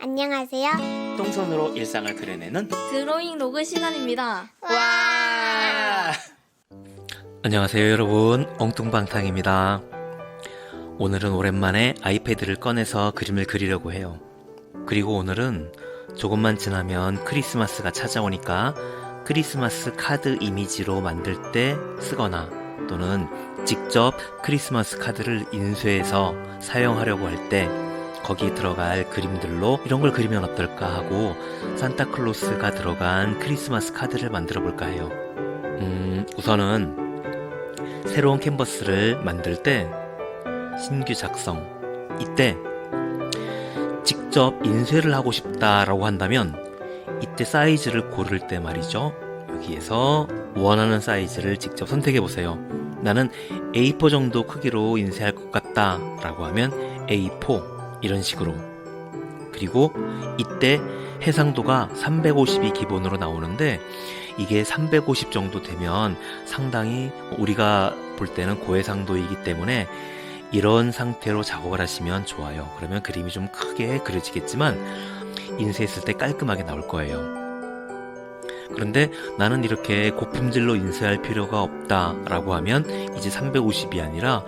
안녕하세요. 똥손으로 일상을 그려내는 드로잉 로그 시간입니다. 와! 안녕하세요 여러분, 엉뚱방탕입니다. 오늘은 오랜만에 아이패드를 꺼내서 그림을 그리려고 해요. 그리고 오늘은 조금만 지나면 크리스마스가 찾아오니까 크리스마스 카드 이미지로 만들 때 쓰거나 또는 직접 크리스마스 카드를 인쇄해서 사용하려고 할 때 거기 들어갈 그림들로 이런 걸 그리면 어떨까 하고 산타클로스가 들어간 크리스마스 카드를 만들어 볼까 해요. 우선은 새로운 캔버스를 만들 때 신규 작성, 이때 직접 인쇄를 하고 싶다라고 한다면 이때 사이즈를 고를 때 말이죠. 여기에서 원하는 사이즈를 직접 선택해 보세요. 나는 A4 정도 크기로 인쇄할 것 같다 라고 하면 A4 이런 식으로. 그리고 이때 해상도가 350이 기본으로 나오는데 이게 350 정도 되면 상당히 우리가 볼 때는 고해상도이기 때문에 이런 상태로 작업을 하시면 좋아요. 그러면 그림이 좀 크게 그려지겠지만 인쇄했을 때 깔끔하게 나올 거예요. 그런데 나는 이렇게 고품질로 인쇄할 필요가 없다 라고 하면 이제 350이 아니라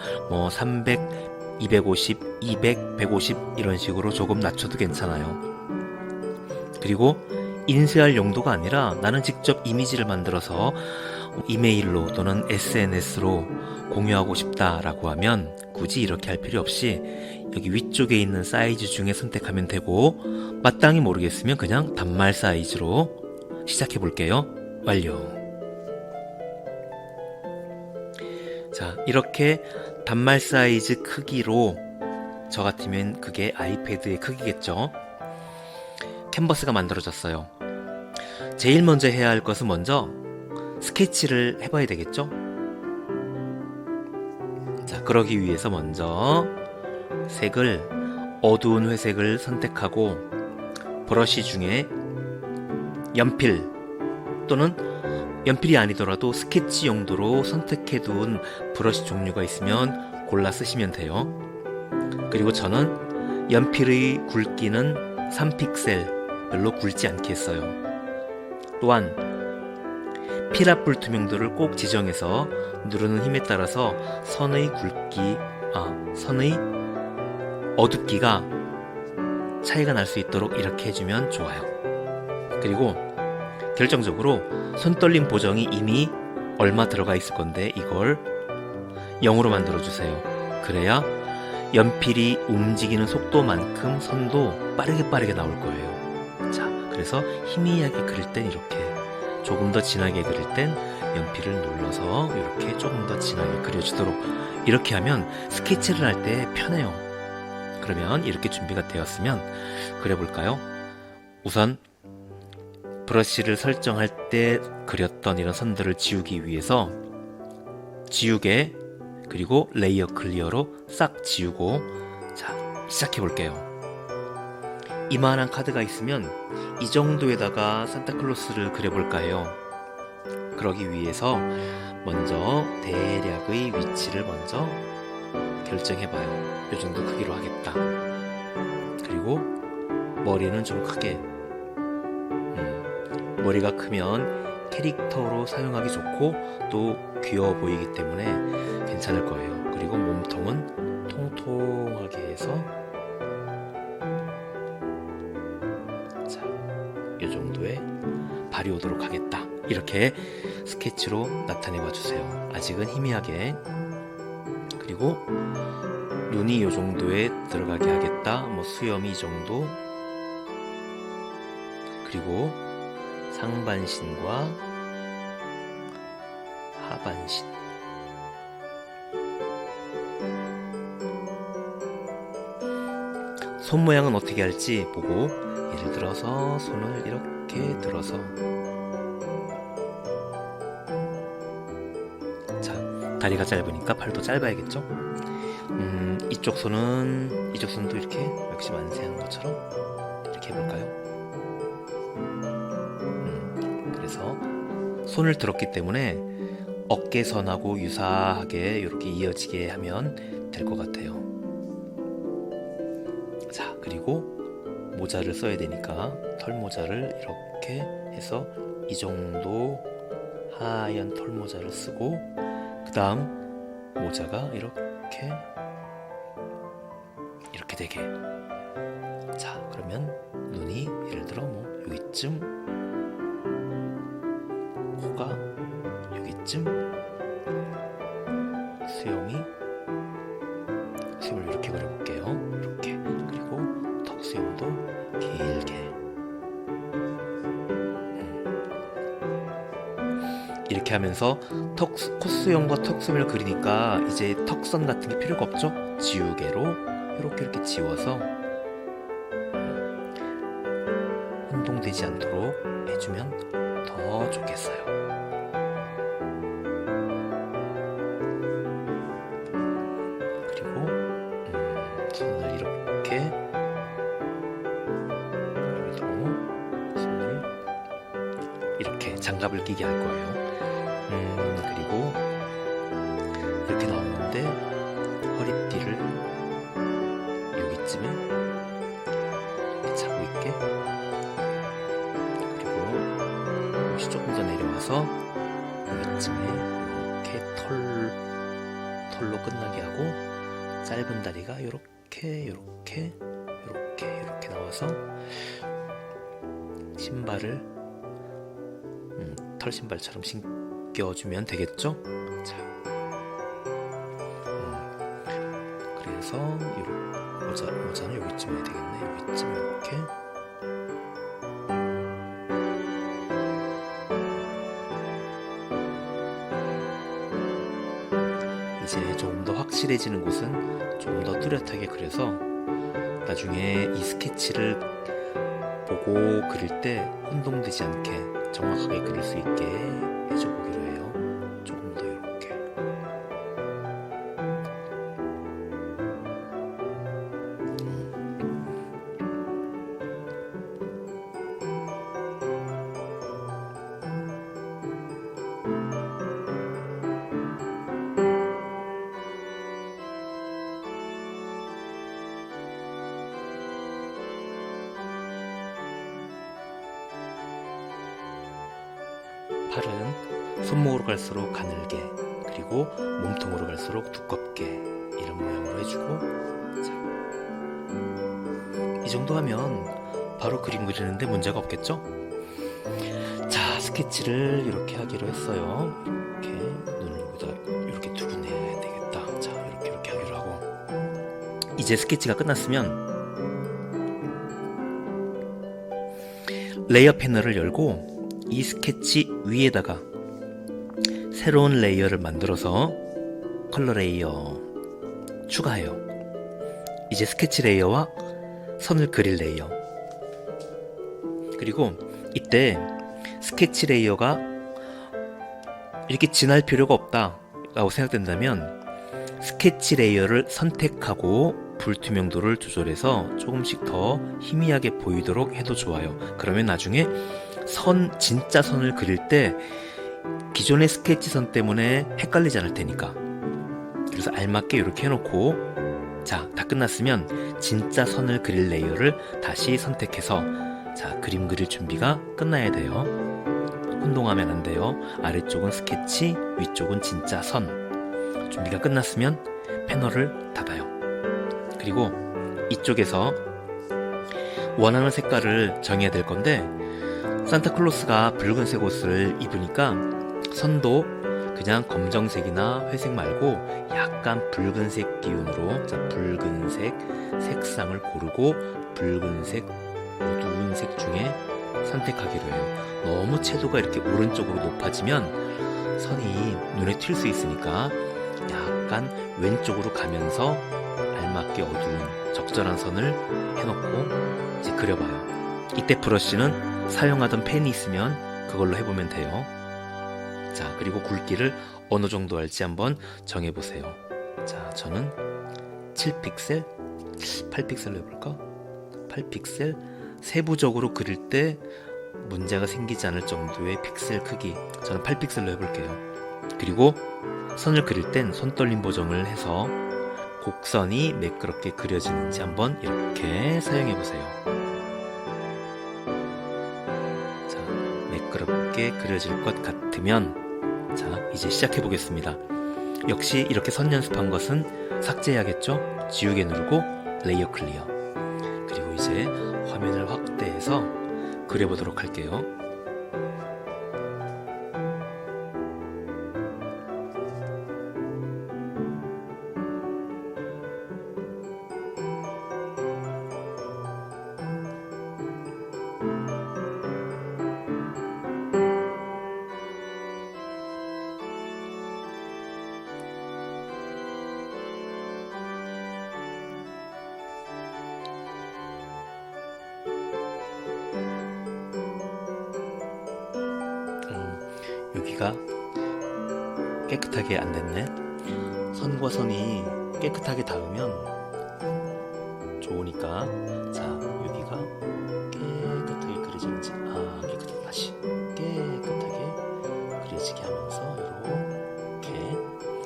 300, 250, 200, 150 이런 식으로 조금 낮춰도 괜찮아요. 그리고 인쇄할 용도가 아니라 나는 직접 이미지를 만들어서 이메일로 또는 SNS로 공유하고 싶다라고 하면 굳이 이렇게 할 필요 없이 여기 위쪽에 있는 사이즈 중에 선택하면 되고, 마땅히 모르겠으면 그냥 단말 사이즈로 시작해 볼게요. 완료. 자, 이렇게 단말 사이즈 크기로, 저 같으면 그게 아이패드의 크기겠죠. 캔버스가 만들어졌어요. 제일 먼저 해야 할 것은 먼저 스케치를 해봐야 되겠죠. 자, 그러기 위해서 먼저 색을 어두운 회색을 선택하고 브러쉬 중에 연필 또는 연필이 아니더라도 스케치 용도로 선택해둔 브러쉬 종류가 있으면 골라 쓰시면 돼요. 그리고 저는 연필의 굵기는 3픽셀, 별로 굵지 않게 했어요. 또한 필압불 투명도를 꼭 지정해서 누르는 힘에 따라서 선의 어둡기가 차이가 날 수 있도록 이렇게 해주면 좋아요. 그리고 결정적으로 손떨림 보정이 이미 얼마 들어가 있을 건데 이걸 0으로 만들어 주세요. 그래야 연필이 움직이는 속도만큼 선도 빠르게 나올 거예요. 자, 그래서 희미하게 그릴 땐 이렇게, 조금 더 진하게 그릴 땐 연필을 눌러서 이렇게 조금 더 진하게 그려주도록, 이렇게 하면 스케치를 할 때 편해요. 그러면 이렇게 준비가 되었으면 그려볼까요? 우선 브러쉬를 설정할 때 그렸던 이런 선들을 지우기 위해서 지우개 그리고 레이어 클리어로 싹 지우고, 자, 시작해 볼게요. 이만한 카드가 있으면 이 정도에다가 산타클로스를 그려볼까 해요. 그러기 위해서 먼저 대략의 위치를 먼저 결정해봐요. 이 정도 크기로 하겠다. 그리고 머리는 좀 크게, 머리가 크면 캐릭터로 사용하기 좋고 또 귀여워 보이기 때문에 괜찮을 거예요. 그리고 몸통은 통통하게 해서, 자, 이 정도의 발이 오도록 하겠다. 이렇게 스케치로 나타내봐 주세요. 아직은 희미하게. 그리고 눈이 이 정도에 들어가게 하겠다. 수염이 이 정도. 그리고 상반신과 하반신. 손 모양은 어떻게 할지 보고, 예를 들어서 손을 이렇게 들어서, 자, 다리가 짧으니까 팔도 짧아야겠죠? 이쪽 손도 이렇게 역시 만세하는 것처럼 이렇게 해볼까요? 그래서 손을 들었기 때문에 어깨선하고 유사하게 이렇게 이어지게 하면 될 것 같아요. 자, 그리고 모자를 써야 되니까 털 모자를 이렇게 해서 이 정도 하얀 털 모자를 쓰고, 그 다음 모자가 이렇게 되게. 자, 그러면 눈이 예를 들어 뭐 여기쯤, 코가 여기쯤, 수염을 이렇게 그려볼게요. 이렇게. 그리고 턱 수염도 길게. 이렇게 하면서 콧수염과 턱수염을 그리니까 이제 턱선 같은 게 필요가 없죠? 지우개로 이렇게 지워서 혼동되지 않도록 해주면 더 좋겠어요. 그리고 손을 이렇게, 여기도 손을 이렇게 장갑을 끼게 할 거예요. 그리고 이렇게 나오는데 허리띠를 여기쯤에 이렇게 차고 있게, 그리고 옷이 조금 더 내려와서 여기쯤에 이렇게 털로 끝나게 하고, 짧은 다리가 이렇게 나와서 신발을 털 신발처럼 신겨주면 되겠죠? 자, 그래서 모자는 여기쯤 해야 되겠네. 여기쯤 이렇게. 이제 조금 더 확실해지는 곳은 좀 더 뚜렷하게 그려서 나중에 이 스케치를 보고 그릴 때 혼동되지 않게 정확하게 그릴 수 있게 해줘보기로 해요. 조금 더 이렇게. 팔은 손목으로 갈수록 가늘게, 그리고 몸통으로 갈수록 두껍게, 이런 모양으로 해주고. 자, 이 정도 하면 바로 그림 그리는데 문제가 없겠죠? 자, 스케치를 이렇게 하기로 했어요. 이렇게 눈을 여기다 이렇게 두고 내야 되겠다. 자, 이렇게 하기로 하고, 이제 스케치가 끝났으면 레이어 패널을 열고 이 스케치 위에다가 새로운 레이어를 만들어서 컬러 레이어 추가해요. 이제 스케치 레이어와 선을 그릴 레이어. 그리고 이때 스케치 레이어가 이렇게 진할 필요가 없다 라고 생각된다면 스케치 레이어를 선택하고 불투명도를 조절해서 조금씩 더 희미하게 보이도록 해도 좋아요. 그러면 나중에 진짜 선을 그릴 때 기존의 스케치 선 때문에 헷갈리지 않을 테니까. 그래서 알맞게 이렇게 해놓고, 자, 다 끝났으면 진짜 선을 그릴 레이어를 다시 선택해서, 자, 그림 그릴 준비가 끝나야 돼요. 혼동하면 안 돼요. 아래쪽은 스케치, 위쪽은 진짜 선. 준비가 끝났으면 패널을 닫아요. 그리고 이쪽에서 원하는 색깔을 정해야 될 건데, 산타클로스가 붉은색 옷을 입으니까 선도 그냥 검정색이나 회색 말고 약간 붉은색 기운으로, 자, 붉은색 색상을 고르고 붉은색, 어두운 색 중에 선택하기로 해요. 너무 채도가 이렇게 오른쪽으로 높아지면 선이 눈에 튈 수 있으니까 약간 왼쪽으로 가면서 알맞게 어두운 적절한 선을 해놓고 이제 그려봐요. 이때 브러쉬는 사용하던 펜이 있으면 그걸로 해보면 돼요. 자, 그리고 굵기를 어느 정도 할지 한번 정해보세요. 자, 저는 7픽셀, 8픽셀로 해볼까? 8픽셀. 세부적으로 그릴 때 문제가 생기지 않을 정도의 픽셀 크기, 저는 8픽셀로 해볼게요. 그리고 선을 그릴 땐 손떨림 보정을 해서 곡선이 매끄럽게 그려지는지 한번 이렇게 사용해보세요. 자연스럽게 그려질 것 같으면 자, 이제 시작해 보겠습니다. 역시 이렇게 선 연습한 것은 삭제해야겠죠? 지우개 누르고 레이어 클리어. 그리고 이제 화면을 확대해서 그려보도록 할게요. 여기가 깨끗하게 안 됐네. 선과 선이 깨끗하게 닿으면 좋으니까 자, 여기가 깨끗하게 그려지는지 깨끗하게 다시 깨끗하게 그려지게 하면서 이렇게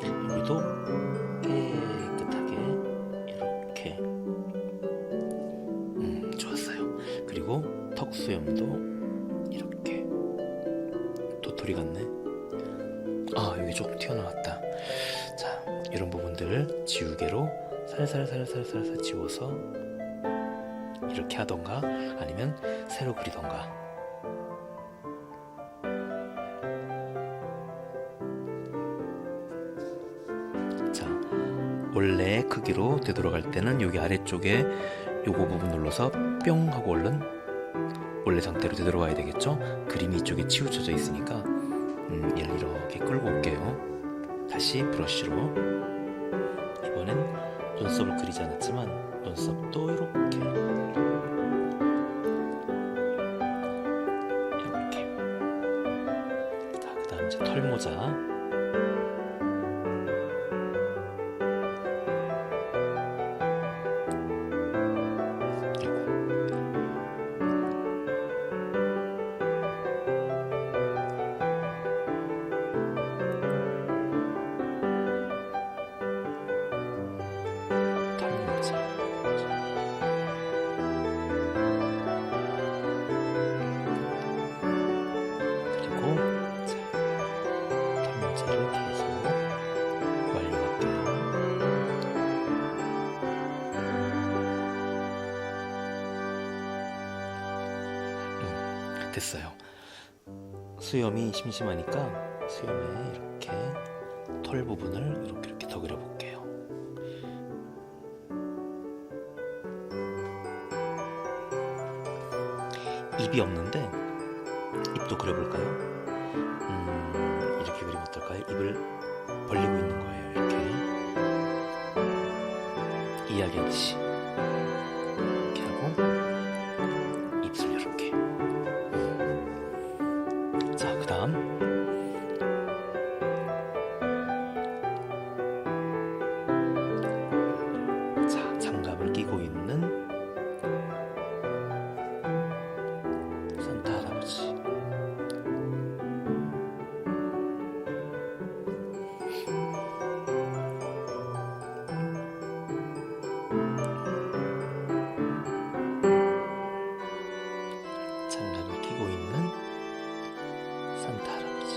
여기도 깨끗하게 이렇게 좋았어요. 그리고 턱 수염도 이렇게 도토리 같네. 여기 조금 튀어나왔다. 자, 이런 부분들 지우개로 살살살살살살 지워서 이렇게 하던가 아니면 새로 그리던가. 자, 원래 크기로 되돌아갈 때는 여기 아래쪽에 요거 부분 눌러서 뿅 하고 얼른 원래 상태로 되돌아가야 되겠죠? 그림이 이쪽에 치우쳐져 있으니까 얘를 이렇게 끌고 올게요. 다시 브러쉬로. 이번엔 눈썹을 그리지 않았지만 눈썹도 이렇게 자, 그 다음 이제 털모자. 됐어요. 수염이 심심하니까 수염에 이렇게 털 부분을 이렇게 더 그려볼게요. 입이 없는데 입도 그려볼까요? 이렇게 그리면 어떨까요? 입을 벌리고 있는 거예요. 이렇게 이야기하듯이 이렇게 하고 입술 이렇게. 자, 그 다음 자, 장갑을 끼고 있는 산타 할아버지. 장갑을 끼고 있는 산타 할아버지.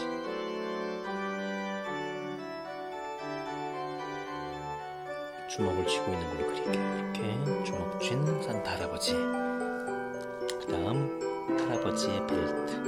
주먹을 쥐고 있는 걸로 그릴게요. 이렇게 주먹 쥔 산타 할아버지. 그 다음 할아버지의 벨트.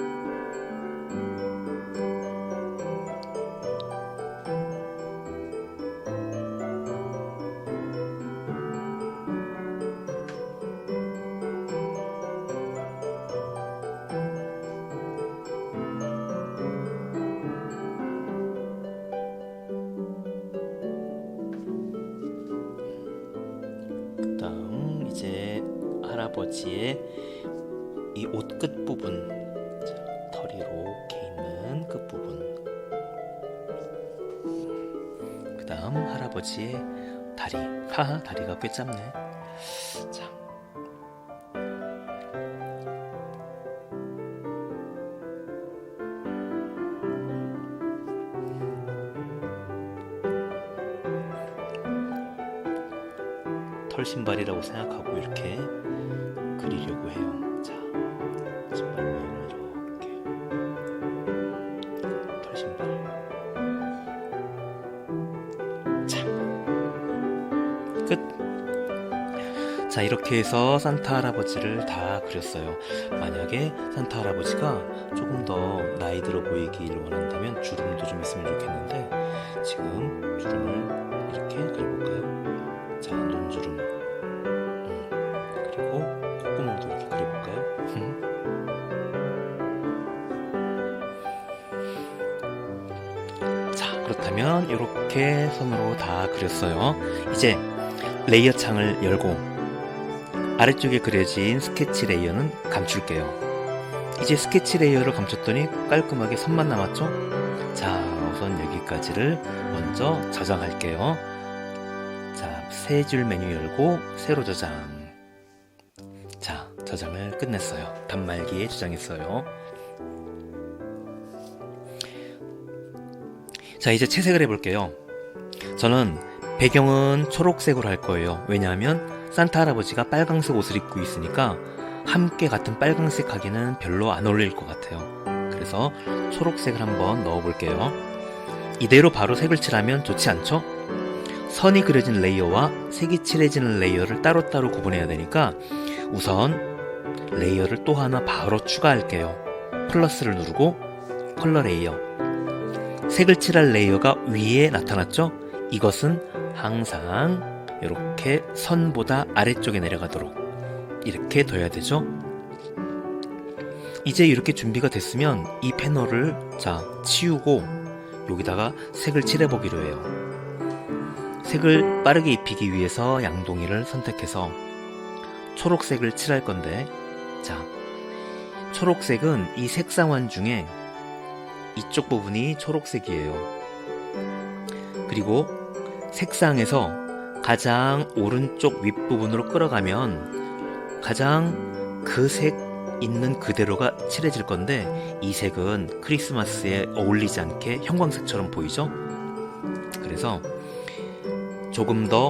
그 다음 이제 할아버지의 이 옷 끝부분, 자, 털이 이렇게 있는 끝부분. 그 다음 할아버지의 다리. 다리가 꽤 짧네. 자, 털 신발이라고 생각하고 이렇게 그리려고 해요. 자, 신발 모양을 이렇게. 자, 이렇게 해서 산타 할아버지를 다 그렸어요. 만약에 산타 할아버지가 조금 더 나이 들어 보이길 원한다면 주름도 좀 있으면 좋겠는데, 지금 주름을 이렇게 그려볼까요? 자, 눈주름. 그리고 콧구멍도 이렇게 그려볼까요? 자, 그렇다면 이렇게 손으로 다 그렸어요. 이제 레이어 창을 열고 아래쪽에 그려진 스케치 레이어는 감출게요. 이제 스케치 레이어를 감췄더니 깔끔하게 선만 남았죠? 자, 우선 여기까지를 먼저 저장할게요. 자, 세 줄 메뉴 열고 새로 저장. 자, 저장을 끝냈어요. 단말기에 저장했어요. 자, 이제 채색을 해볼게요. 저는 배경은 초록색으로 할 거예요. 왜냐하면 산타 할아버지가 빨강색 옷을 입고 있으니까 함께 같은 빨강색 하기는 별로 안 어울릴 것 같아요. 그래서 초록색을 한번 넣어볼게요. 이대로 바로 색을 칠하면 좋지 않죠? 선이 그려진 레이어와 색이 칠해지는 레이어를 따로따로 구분해야 되니까 우선 레이어를 또 하나 바로 추가할게요. 플러스를 누르고 컬러 레이어. 색을 칠할 레이어가 위에 나타났죠? 이것은 항상 이렇게 선보다 아래쪽에 내려가도록 이렇게 둬야 되죠. 이제 이렇게 준비가 됐으면 이 패널을 치우고 여기다가 색을 칠해보기로 해요. 색을 빠르게 입히기 위해서 양동이를 선택해서 초록색을 칠할 건데, 자, 초록색은 이 색상환 중에 이쪽 부분이 초록색이에요. 그리고 색상에서 가장 오른쪽 윗부분으로 끌어가면 가장 그 색 있는 그대로가 칠해질 건데, 이 색은 크리스마스에 어울리지 않게 형광색처럼 보이죠? 그래서 조금 더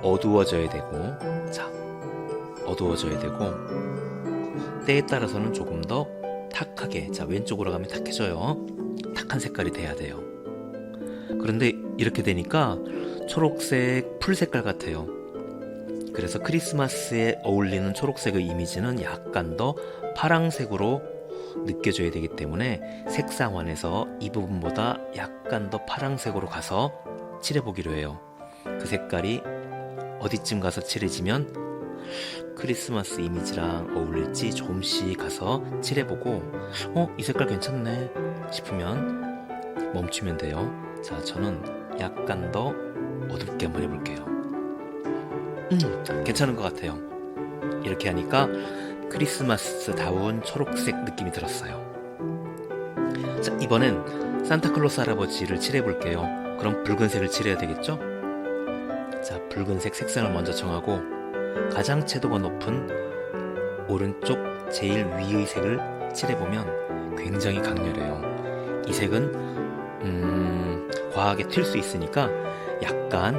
어두워져야 되고, 자, 어두워져야 되고, 때에 따라서는 조금 더 탁하게, 자, 왼쪽으로 가면 탁해져요. 탁한 색깔이 돼야 돼요. 그런데 이렇게 되니까 초록색 풀 색깔 같아요. 그래서 크리스마스에 어울리는 초록색의 이미지는 약간 더 파랑색으로 느껴져야 되기 때문에 색상환에서 이 부분보다 약간 더 파랑색으로 가서 칠해보기로 해요. 그 색깔이 어디쯤 가서 칠해지면 크리스마스 이미지랑 어울릴지 조금씩 가서 칠해보고, 이 색깔 괜찮네 싶으면 멈추면 돼요. 자, 저는 약간 더 어둡게 한번 해볼게요. 괜찮은 것 같아요. 이렇게 하니까 크리스마스다운 초록색 느낌이 들었어요. 자, 이번엔 산타클로스 할아버지를 칠해볼게요. 그럼 붉은색을 칠해야 되겠죠? 자, 붉은색 색상을 먼저 정하고 가장 채도가 높은 오른쪽 제일 위의 색을 칠해보면 굉장히 강렬해요. 이 색은 과하게 튈 수 있으니까 약간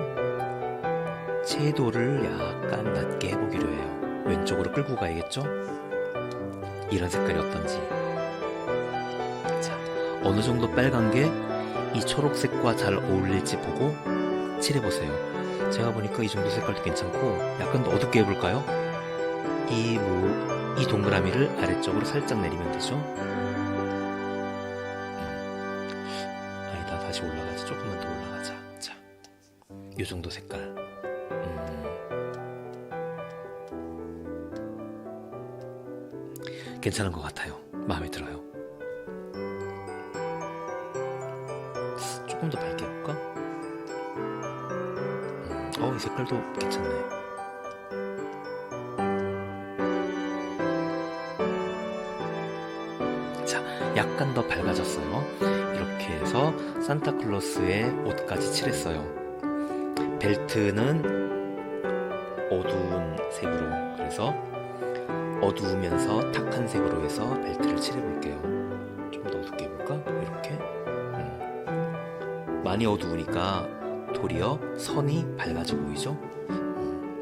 채도를 약간 낮게 해보기로 해요. 왼쪽으로 끌고 가야겠죠? 이런 색깔이 어떤지. 자, 어느 정도 빨간 게 이 초록색과 잘 어울릴지 보고 칠해보세요. 제가 보니까 이 정도 색깔도 괜찮고, 약간 더 어둡게 해볼까요? 이 동그라미를 아래쪽으로 살짝 내리면 되죠? 아니다, 다시 올라가자. 조금만 더 올라가자. 자, 이 정도 색깔. 괜찮은 것 같아요. 마음에 들어요. 조금 더 밝게 해볼까? 이 색깔도 괜찮네. 자, 약간 더 밝아졌어요. 이렇게 해서 산타클로스의 옷까지 칠했어요. 벨트는 어두운 색으로, 그래서 어두우면서 탁한 색으로 해서 벨트를 칠해볼게요. 좀 더 어둡게 해볼까? 이렇게. 많이 어두우니까 도리어 선이 밝아져 보이죠?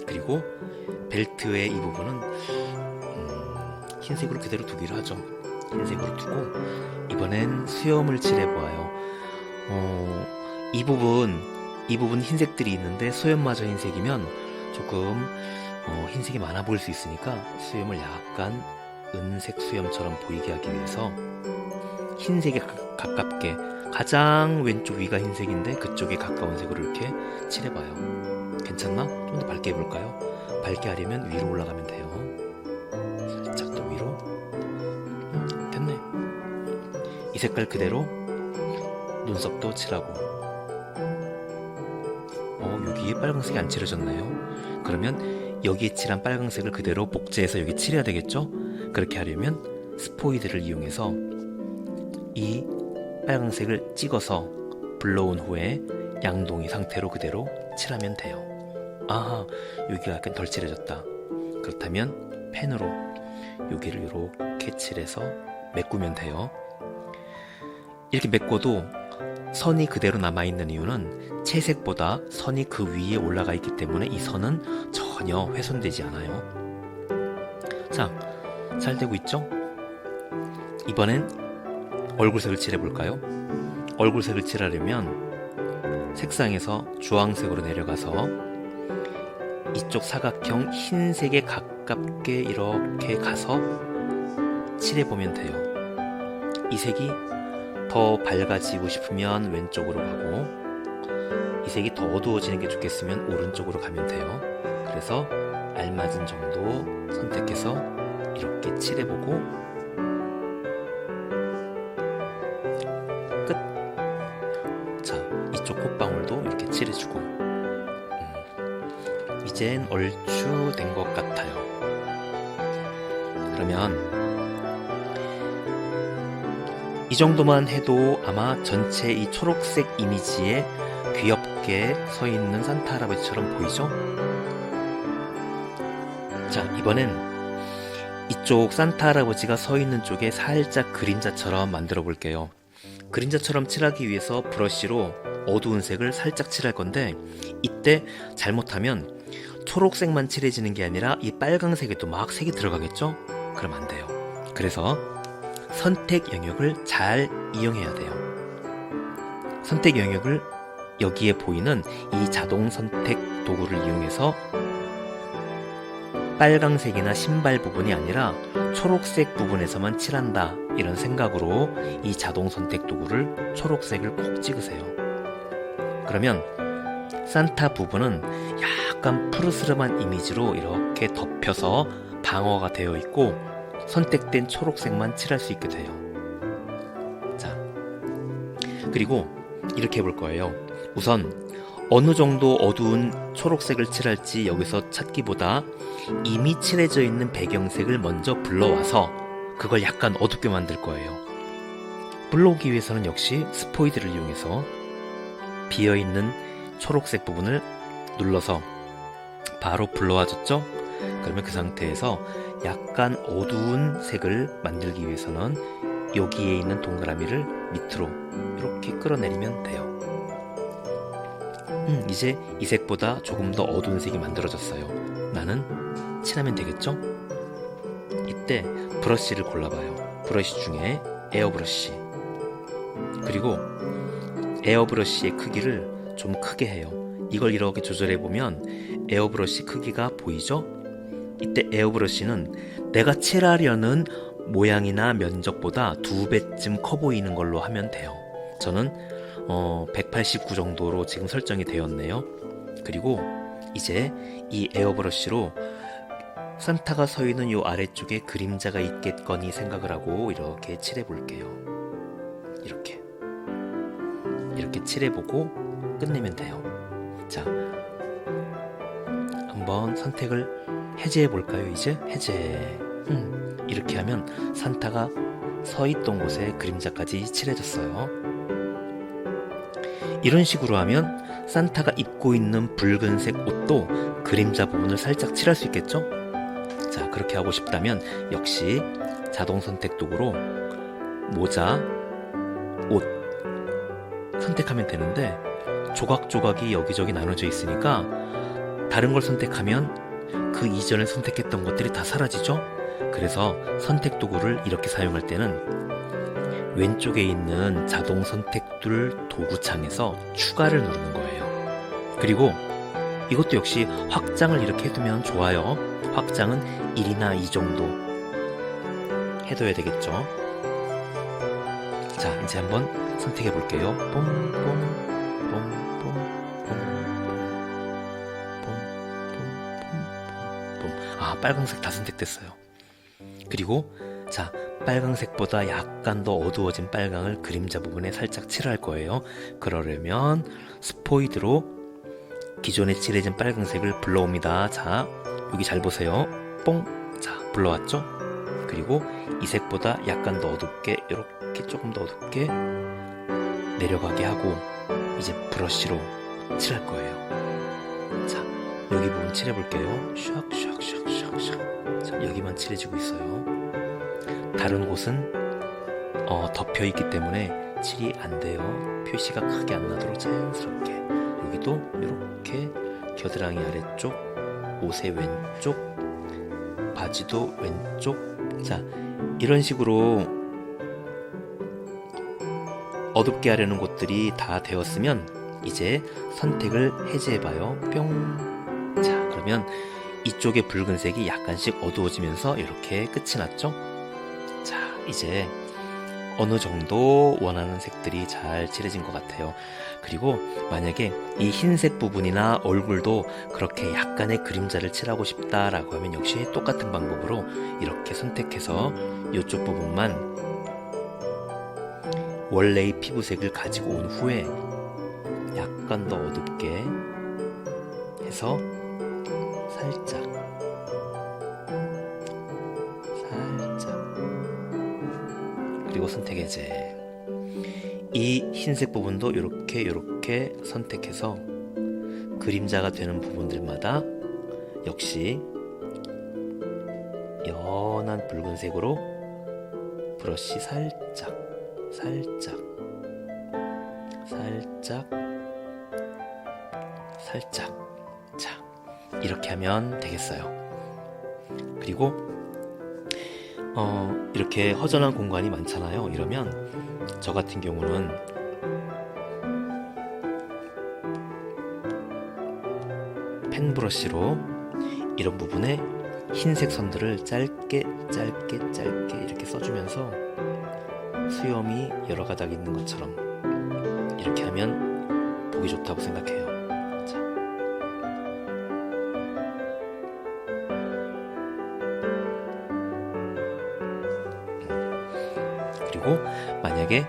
그리고 벨트의 이 부분은 흰색으로 그대로 두기로 하죠. 흰색으로 두고 이번엔 수염을 칠해보아요. 이 부분 흰색들이 있는데 수염마저 흰색이면 조금 흰색이 많아 보일 수 있으니까 수염을 약간 은색 수염처럼 보이게 하기 위해서 흰색에 가깝게, 가장 왼쪽 위가 흰색인데 그쪽에 가까운 색으로 이렇게 칠해봐요. 괜찮나? 좀 더 밝게 해볼까요? 밝게 하려면 위로 올라가면 돼요. 살짝 더 위로. 됐네. 이 색깔 그대로 눈썹도 칠하고. 여기에 빨간색이 안 칠해졌나요? 그러면 여기에 칠한 빨간색을 그대로 복제해서 여기 칠해야 되겠죠? 그렇게 하려면 스포이드를 이용해서 이 빨간색을 찍어서 불러온 후에 양동이 상태로 그대로 칠하면 돼요. 아하, 여기가 약간 덜 칠해졌다. 그렇다면 펜으로 여기를 이렇게 칠해서 메꾸면 돼요. 이렇게 메꿔도 선이 그대로 남아있는 이유는 채색보다 선이 그 위에 올라가 있기 때문에 이 선은 전혀 훼손되지 않아요. 자, 잘 되고 있죠? 이번엔 얼굴색을 칠해볼까요? 얼굴색을 칠하려면 색상에서 주황색으로 내려가서 이쪽 사각형 흰색에 가깝게 이렇게 가서 칠해보면 돼요. 이 색이 더 밝아지고 싶으면 왼쪽으로 가고, 이 색이 더 어두워지는 게 좋겠으면 오른쪽으로 가면 돼요. 그래서 알맞은 정도 선택해서 이렇게 칠해보고 끝. 자, 이쪽 콧방울도 이렇게 칠해주고. 이젠 얼추 된 것 같아요. 그러면 이 정도만 해도 아마 전체 이 초록색 이미지에 귀엽게 서 있는 산타 할아버지처럼 보이죠? 자, 이번엔 이쪽 산타 할아버지가 서 있는 쪽에 살짝 그림자처럼 만들어 볼게요. 그림자처럼 칠하기 위해서 브러쉬로 어두운 색을 살짝 칠할 건데, 이때 잘못하면 초록색만 칠해지는 게 아니라 이 빨강색에도 막 색이 들어가겠죠? 그럼 안 돼요. 그래서 선택 영역을 잘 이용해야 돼요. 선택 영역을 여기에 보이는 이 자동 선택 도구를 이용해서 빨강색이나 신발 부분이 아니라 초록색 부분에서만 칠한다, 이런 생각으로 이 자동 선택 도구를 초록색을 꼭 찍으세요. 그러면 산타 부분은 약간 푸르스름한 이미지로 이렇게 덮여서 방어가 되어 있고 선택된 초록색만 칠할 수 있게 돼요. 자, 그리고 이렇게 해볼 거예요. 우선 어느 정도 어두운 초록색을 칠할지 여기서 찾기보다 이미 칠해져 있는 배경색을 먼저 불러와서 그걸 약간 어둡게 만들 거예요. 불러오기 위해서는 역시 스포이드를 이용해서 비어있는 초록색 부분을 눌러서 바로 불러와줬죠? 그러면 그 상태에서 약간 어두운 색을 만들기 위해서는 여기에 있는 동그라미를 밑으로 이렇게 끌어내리면 돼요. 이제 이 색보다 조금 더 어두운 색이 만들어졌어요. 나는 칠하면 되겠죠? 이때 브러쉬를 골라봐요. 브러쉬 중에 에어브러쉬. 그리고 에어브러쉬의 크기를 좀 크게 해요. 이걸 이렇게 조절해보면 에어브러쉬 크기가 보이죠? 이때 에어브러쉬는 내가 칠하려는 모양이나 면적보다 2배쯤 커 보이는 걸로 하면 돼요. 저는 189 정도로 지금 설정이 되었네요. 그리고 이제 이 에어브러쉬로 산타가 서 있는 요 아래쪽에 그림자가 있겠거니 생각을 하고 이렇게 칠해 볼게요. 이렇게 칠해보고 끝내면 돼요. 자, 한번 선택을 해제해 볼까요? 이제 해제. 이렇게 하면 산타가 서 있던 곳에 그림자까지 칠해졌어요. 이런 식으로 하면 산타가 입고 있는 붉은색 옷도 그림자 부분을 살짝 칠할 수 있겠죠? 자, 그렇게 하고 싶다면 역시 자동 선택 도구로 모자, 옷 선택하면 되는데 조각조각이 여기저기 나눠져 있으니까 다른 걸 선택하면 그 이전에 선택했던 것들이 다 사라지죠? 그래서 선택 도구를 이렇게 사용할 때는 왼쪽에 있는 자동 선택툴 도구창에서 추가를 누르는 거예요. 그리고 이것도 역시 확장을 이렇게 해두면 좋아요. 확장은 1이나 2 정도 해둬야 되겠죠. 자, 이제 한번 선택해 볼게요. 아, 빨강색 다 선택됐어요. 그리고 자, 빨강색보다 약간 더 어두워진 빨강을 그림자 부분에 살짝 칠할 거예요. 그러려면 스포이드로 기존에 칠해진 빨강색을 불러옵니다. 자, 여기 잘 보세요. 뽕! 자, 불러왔죠? 그리고 이 색보다 약간 더 어둡게, 이렇게 조금 더 어둡게 내려가게 하고 이제 브러쉬로 칠할 거예요. 자, 여기 부분 칠해볼게요. 샥샥샥샥샥. 자, 여기만 칠해지고 있어요. 다른 곳은 덮여있기 때문에 칠이 안 돼요. 표시가 크게 안 나도록 자연스럽게. 여기도 이렇게 겨드랑이 아래쪽, 옷의 왼쪽, 바지도 왼쪽. 자, 이런 식으로 어둡게 하려는 곳들이 다 되었으면 이제 선택을 해제해봐요. 뿅. 자, 그러면 이쪽의 붉은색이 약간씩 어두워지면서 이렇게 끝이 났죠? 자, 이제 어느 정도 원하는 색들이 잘 칠해진 것 같아요. 그리고 만약에 이 흰색 부분이나 얼굴도 그렇게 약간의 그림자를 칠하고 싶다라고 하면 역시 똑같은 방법으로 이렇게 선택해서 이쪽 부분만 원래의 피부색을 가지고 온 후에 약간 더 어둡게 해서 살짝 그리고 선택 해제. 이 흰색 부분도 이렇게 선택해서 그림자가 되는 부분들마다 역시 연한 붉은색으로 브러쉬 살짝 자, 이렇게 하면 되겠어요. 그리고 이렇게 허전한 공간이 많잖아요. 이러면 저 같은 경우는 펜 브러쉬로 이런 부분에 흰색 선들을 짧게 이렇게 써주면서 수염이 여러 가닥 있는 것처럼 이렇게 하면 보기 좋다고 생각해요. 자. 그리고 만약에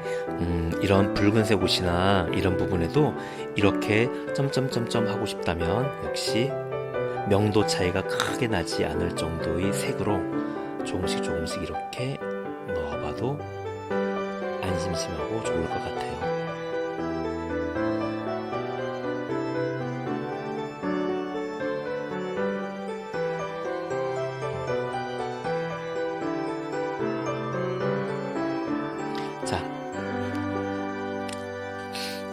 이런 붉은색 옷이나 이런 부분에도 이렇게 점점점점 하고 싶다면 역시 명도 차이가 크게 나지 않을 정도의 색으로 조금씩 이렇게 넣어봐도 안 심심하고 좋을 것 같아요. 자,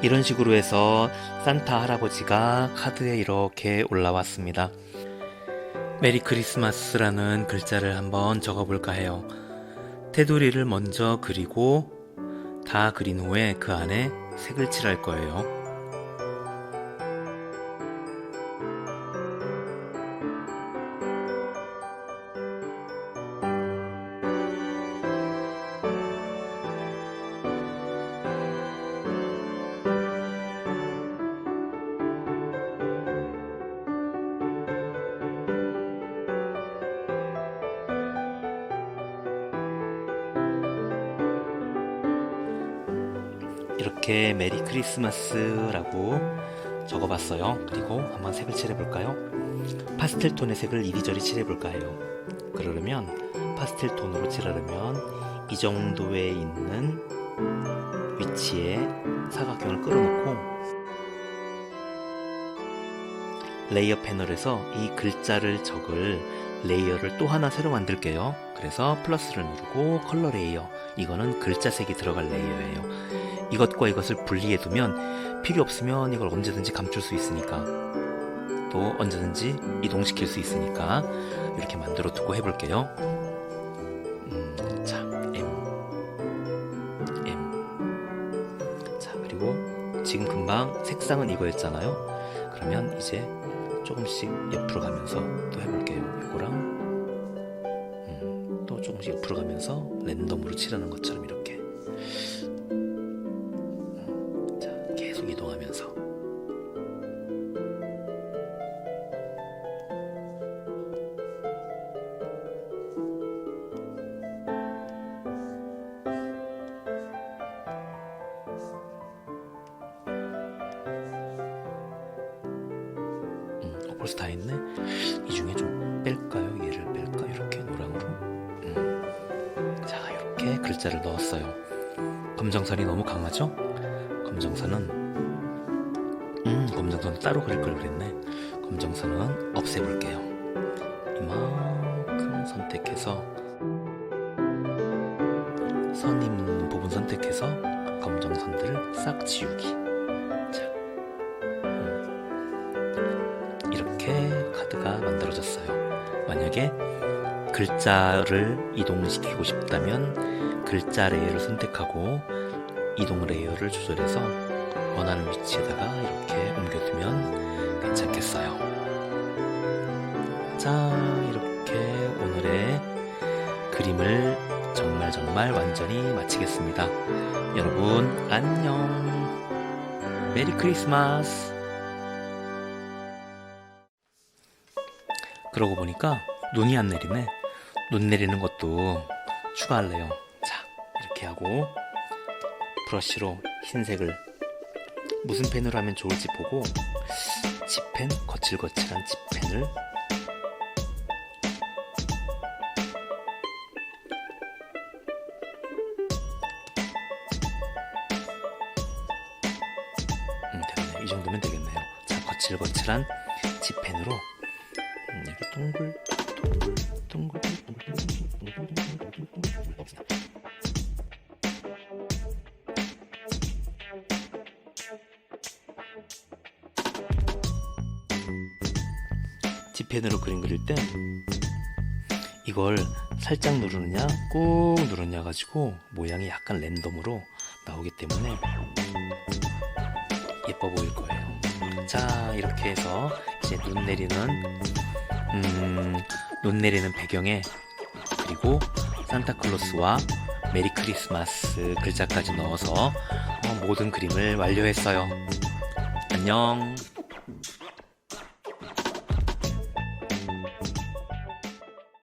이런 식으로 해서 산타 할아버지가 카드에 이렇게 올라왔습니다. 메리 크리스마스라는 글자를 한번 적어볼까 해요. 테두리를 먼저 그리고 다 그린 후에 그 안에 색을 칠할 거예요. 이렇게 메리 크리스마스라고 적어봤어요. 그리고 한번 색을 칠해볼까요? 파스텔 톤의 색을 이리저리 칠해볼까 해요. 그러려면 파스텔 톤으로 칠하려면 이 정도에 있는 위치에 사각형을 끌어놓고 레이어 패널에서 이 글자를 적을 레이어를 또 하나 새로 만들게요. 그래서 플러스를 누르고 컬러 레이어, 이거는 글자색이 들어갈 레이어예요. 이것과 이것을 분리해 두면 필요 없으면 이걸 언제든지 감출 수 있으니까, 또 언제든지 이동시킬 수 있으니까 이렇게 만들어 두고 해볼게요. 자, M. 자, 그리고 지금 금방 색상은 이거였잖아요. 그러면 이제 조금씩 옆으로 가면서 또 해볼게요. 이거랑 또 조금씩 옆으로 가면서 랜덤으로 칠하는 것처럼 이렇게 자 계속 이동하면서 벌써 다 했네. 이 중에 좀 뺄까요? 얘를 뺄까? 이렇게 노랑으로. 자, 이렇게 글자를 넣었어요. 검정선이 너무 강하죠? 검정선은 따로 그릴 걸 그랬네. 검정선은 없애볼게요. 이만큼 선택해서 선 있는 부분 선택해서 검정선들을 싹 지우기. 이렇게 카드가 만들어졌어요. 만약에 글자를 이동시키고 싶다면 글자 레이어를 선택하고 이동 레이어를 조절해서 원하는 위치에다가 이렇게 옮겨두면 괜찮겠어요. 자, 이렇게 오늘의 그림을 정말 완전히 마치겠습니다. 여러분 안녕. 메리 크리스마스. 그러고 보니까 눈이 안 내리네. 눈 내리는 것도 추가할래요. 자, 이렇게 하고 브러쉬로 흰색을 무슨 펜으로 하면 좋을지 보고 짚펜, 거칠거칠한 짚펜을 됐네. 이 정도면 되겠네요. 자, 거칠거칠한 짚펜으로 이렇게 동글 G펜으로 그림 그릴 때 이걸 살짝 누르느냐 꾹 누르냐 가지고 모양이 약간 랜덤으로 나오기 때문에 예뻐 보일 거예요. 자, 이렇게 해서 이제 눈 내리는 배경에 그리고 산타클로스와 메리 크리스마스 글자까지 넣어서 모든 그림을 완료했어요. 안녕.